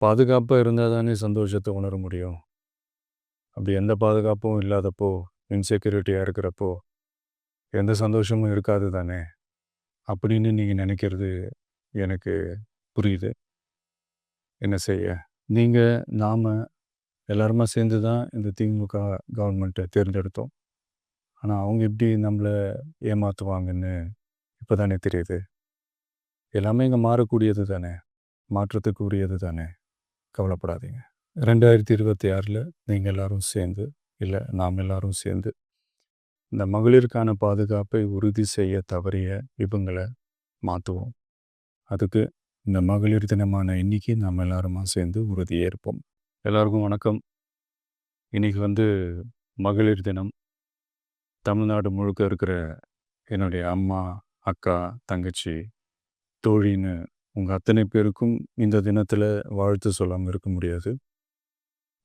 பாதுகாப்பா இருந்தா தானே சந்தோஷத்த உணர முடியும். அப்படி எந்த பாதுகாப்பும் இல்லாதப்போ, இன்செக்யூரிட்டியா இருக்கிறப்போ, எந்த சந்தோஷமும் இருக்காது தானே! அப்படின்னு நீங்க நெனைக்கிறது எனக்கு புரியுது. என்ன செய்ய? நீங்க, நாம எல்லாருமா சேர்ந்து தான் இந்த திமுக கவர்மெண்ட்ட தேர்ந்தெடுத்தோம். ஆனா, அவங்க எப்படி நம்மள ஏமாத்துவாங்கன்னு இப்ப தானே தெரியுது. எல்லாமே இங்க மாறக்கூடியது தானே! மாற்றத்துக்கு உரியது தானே! கவலைப்படாதீங்க. 2026ல நீங்க எல்லாரும் சேர்ந்து, இல்ல நாம் எல்லாரும் சேர்ந்து, இந்த மகளிருக்கான பாதுகாப்பை உறுதி செய்ய தவறிய இவங்கள மாத்துவோம். அதுக்கு இந்த மகளிர் தினமான இன்னைக்கு நாம் எல்லாருமா சேர்ந்து உறுதியேற்போம். எல்லாருக்கும் வணக்கம். இன்னைக்கு மகளிர் தினம். தமிழ்நாடு முழுக்க இருக்கிற என்னுடைய அம்மா, அக்கா, தங்கச்சி, தோழின்னு உங்க அத்தனை பேருக்கும் இந்த தினத்தில வாழ்த்து சொல்லாம இருக்க முடியாது.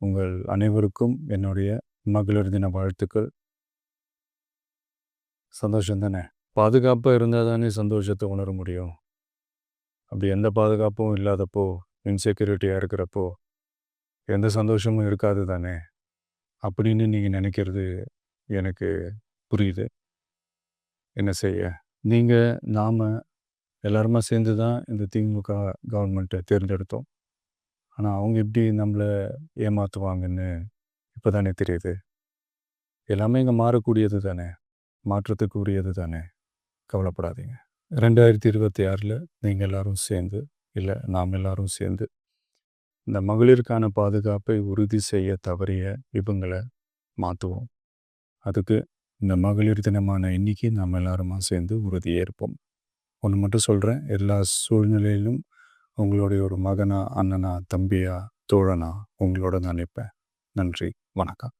உங்கள் அனைவருக்கும் என்னுடைய மகளிர் தின வாழ்த்துக்கள். சந்தோஷம் தானே! பாதுகாப்பா இருந்தா தானே சந்தோஷத்த உணர முடியும். அப்படி எந்த பாதுகாப்பும் இல்லாதப்போ, இன்செக்யூரிட்டியா இருக்கிறப்போ, எந்த சந்தோஷமும் இருக்காது தானே! அப்படின்னு நீங்க நெனைக்கிறது எனக்கு புரியுது. என்ன செய்ய? நீங்க, நாம எல்லாருமா சேர்ந்து தான் இந்த திமுக கவர்மெண்ட்ட தேர்ந்தெடுத்தோம். ஆனா, அவங்க எப்படி நம்மள ஏமாத்துவாங்கன்னு இப்ப தானே தெரியுது. எல்லாமே இங்க மாறக்கூடியது தானே! மாற்றத்துக்கு உரியது தானே! கவலைப்படாதீங்க. 2026ல நீங்க எல்லாரும் சேர்ந்து, இல்ல நாம் எல்லாரும் சேர்ந்து, இந்த மகளிருக்கான பாதுகாப்பை உறுதி செய்ய தவறிய இவங்கள மாத்துவோம். அதுக்கு இந்த மகளிர் தினமான இன்னைக்கு நாம் எல்லாருமா சேர்ந்து உறுதியேற்போம். ஒண்ணு மட்டும் சொல்றேன். எல்லா சூழ்நிலையிலும் உங்களுடைய ஒரு மகனா, அண்ணனா, தம்பியா, தோழனா உங்களோட நான் நிப்பேன். நன்றி. வணக்கம்.